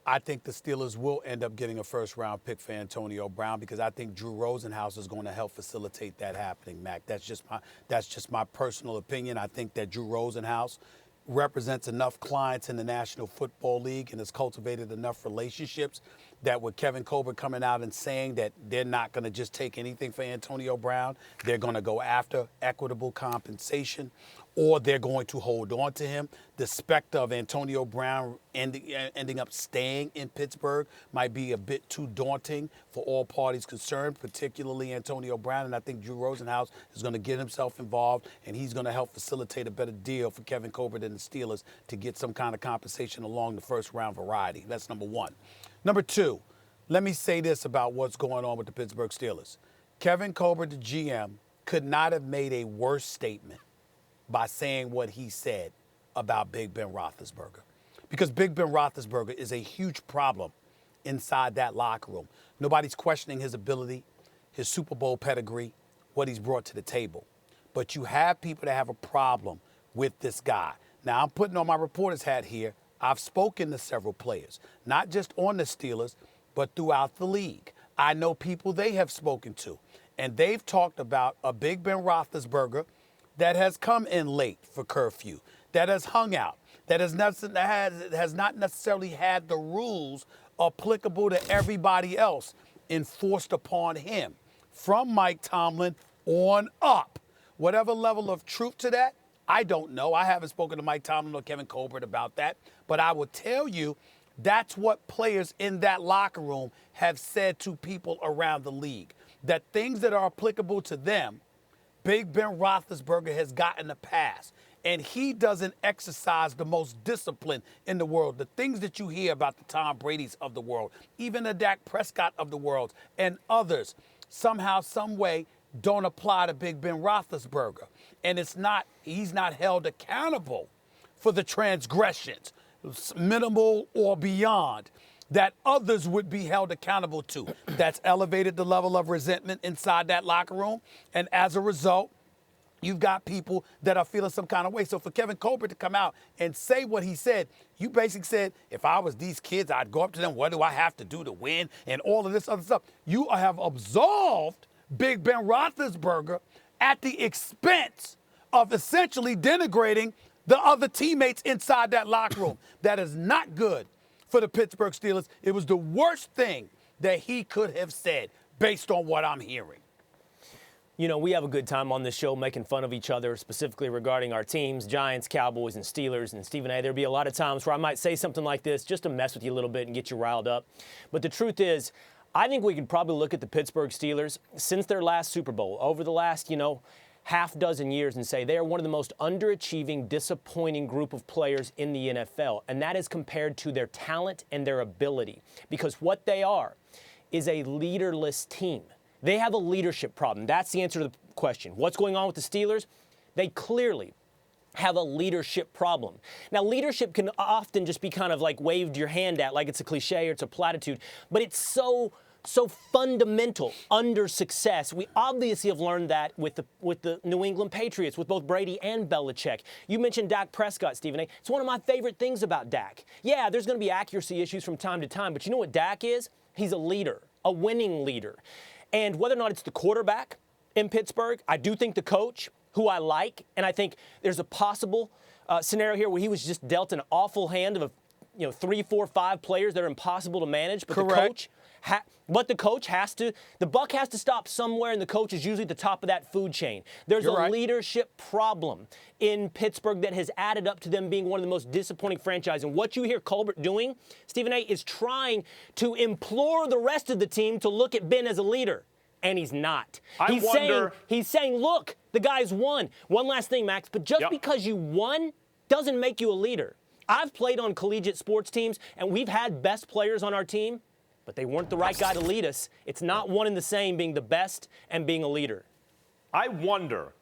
I think the Steelers will end up getting a first-round pick for Antonio Brown because I think Drew Rosenhaus is going to help facilitate that happening, Mac. That's just my personal opinion. I think that Drew Rosenhaus represents enough clients in the National Football League and has cultivated enough relationships that with Kevin Colbert coming out and saying that they're not going to just take anything for Antonio Brown, they're going to go after equitable compensation, or they're going to hold on to him. The specter of Antonio Brown ending up staying in Pittsburgh might be a bit too daunting for all parties concerned, particularly Antonio Brown. And I think Drew Rosenhaus is going to get himself involved, and he's going to help facilitate a better deal for Kevin Colbert and the Steelers to get some kind of compensation along the first-round variety. That's number one. Number two, let me say this about what's going on with the Pittsburgh Steelers. Kevin Colbert, the GM, could not have made a worse statement by saying what he said about Big Ben Roethlisberger. Because Big Ben Roethlisberger is a huge problem inside that locker room. Nobody's questioning his ability, his Super Bowl pedigree, what he's brought to the table. But you have people that have a problem with this guy. Now, I'm putting on my reporter's hat here. I've spoken to several players, not just on the Steelers, but throughout the league. I know people they have spoken to, and they've talked about a Big Ben Roethlisberger that has come in late for curfew, that has hung out, that has not necessarily had the rules applicable to everybody else enforced upon him, from Mike Tomlin on up. Whatever level of truth to that, I don't know. I haven't spoken to Mike Tomlin or Kevin Colbert about that, but I will tell you that's what players in that locker room have said to people around the league, that things that are applicable to them, Big Ben Roethlisberger has gotten a pass, and he doesn't exercise the most discipline in the world. The things that you hear about the Tom Brady's of the world, even the Dak Prescott of the world, and others, somehow, some way, don't apply to Big Ben Roethlisberger. And he's not held accountable for the transgressions, minimal or beyond, that others would be held accountable to. That's elevated the level of resentment inside that locker room. And as a result, you've got people that are feeling some kind of way. So for Kevin Colbert to come out and say what he said, you basically said, if I was these kids, I'd go up to them, what do I have to do to win? And all of this other stuff. You have absolved Big Ben Roethlisberger at the expense of essentially denigrating the other teammates inside that locker room. That is not good for the Pittsburgh Steelers. It was the worst thing that he could have said based on what I'm hearing. We have a good time on this show making fun of each other, specifically regarding our teams, Giants, Cowboys, and Steelers. And Stephen A., there'll be a lot of times where I might say something like this just to mess with you a little bit and get you riled up. But the truth is, I think we could probably look at the Pittsburgh Steelers since their last Super Bowl, over the last, half dozen years, and say they are one of the most underachieving, disappointing group of players in the NFL. And that is compared to their talent and their ability. Because what they are is a leaderless team. They have a leadership problem. That's the answer to the question. What's going on with the Steelers? They clearly have a leadership problem. Now, leadership can often just be kind of like waved your hand at, like it's a cliche or it's a platitude, but it's so fundamental under success. We obviously have learned that with the New England Patriots, with both Brady and Belichick. You mentioned Dak Prescott, Stephen A. It's one of my favorite things about Dak. Yeah, there's going to be accuracy issues from time to time, but you know what Dak is? He's a leader, a winning leader. And whether or not it's the quarterback in Pittsburgh, I do think the coach, who I like, and I think there's a possible scenario here where he was just dealt an awful hand of 3, 4, 5 players that are impossible to manage. But Correct. the coach has to, the buck has to stop somewhere, and the coach is usually at the top of that food chain. There's You're right. leadership problem in Pittsburgh that has added up to them being one of the most disappointing franchises. And what you hear Colbert doing, Stephen A., is trying to implore the rest of the team to look at Ben as a leader. And he's not. He's saying, look, the guy's won. One last thing, Max, but just because you won doesn't make you a leader. I've played on collegiate sports teams, and we've had best players on our team, but they weren't the right guy to lead us. It's not one and the same being the best and being a leader. I wonder,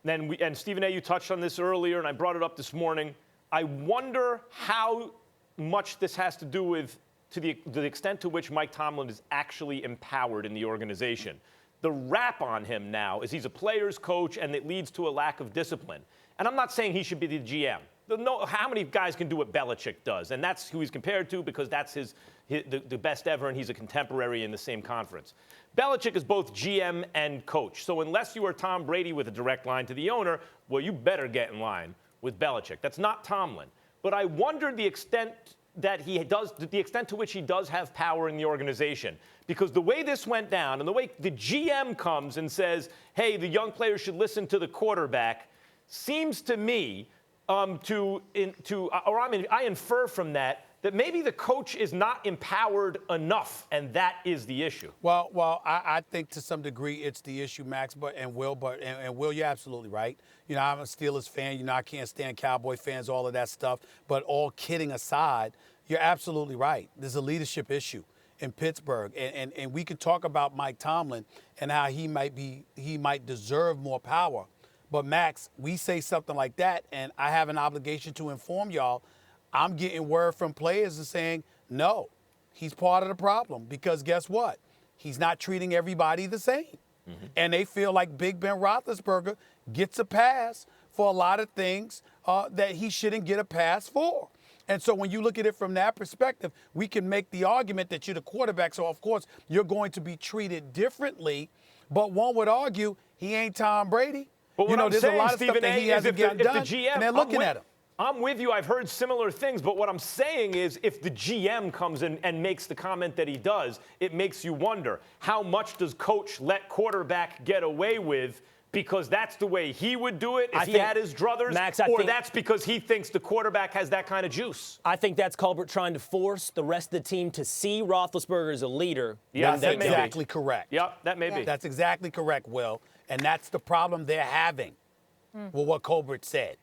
and Stephen A., you touched on this earlier, and I brought it up this morning, I wonder how much this has to do with to the extent to which Mike Tomlin is actually empowered in the organization. The rap on him now is he's a player's coach, and it leads to a lack of discipline. And I'm not saying he should be the GM. no, how many guys can do what Belichick does? And that's who he's compared to because that's the best ever, and he's a contemporary in the same conference. Belichick is both GM and coach. So unless you are Tom Brady with a direct line to the owner, well, you better get in line with Belichick. That's not Tomlin. But I wonder the extent to which he does have power in the organization. Because the way this went down and the way the GM comes and says, hey, the young players should listen to the quarterback, seems to me I infer from that maybe the coach is not empowered enough, and that is the issue. Well, I think to some degree it's the issue, Max, and Will, you're absolutely right. You know, I'm a Steelers fan. You know, I can't stand Cowboy fans, all of that stuff. But all kidding aside, you're absolutely right. There's a leadership issue in Pittsburgh, and we can talk about Mike Tomlin and how he might deserve more power. But Max, we say something like that, and I have an obligation to inform y'all. I'm getting word from players and saying, no, he's part of the problem because guess what? He's not treating everybody the same. Mm-hmm. And they feel like Big Ben Roethlisberger gets a pass for a lot of things that he shouldn't get a pass for. And so when you look at it from that perspective, we can make the argument that you're the quarterback, so of course you're going to be treated differently. But one would argue he ain't Tom Brady. But you know, there's saying, a lot of Stephen stuff that he A, hasn't gotten done, GM, and they're looking at him. I'm with you. I've heard similar things, but what I'm saying is if the GM comes in and makes the comment that he does, it makes you wonder, how much does coach let quarterback get away with because that's the way he would do it if he had his druthers, Max, that's because he thinks the quarterback has that kind of juice? I think that's Colbert trying to force the rest of the team to see Roethlisberger as a leader. Yeah, that's exactly correct. Yep, that may be. That's exactly correct, Will. And that's the problem they're having with what Colbert said.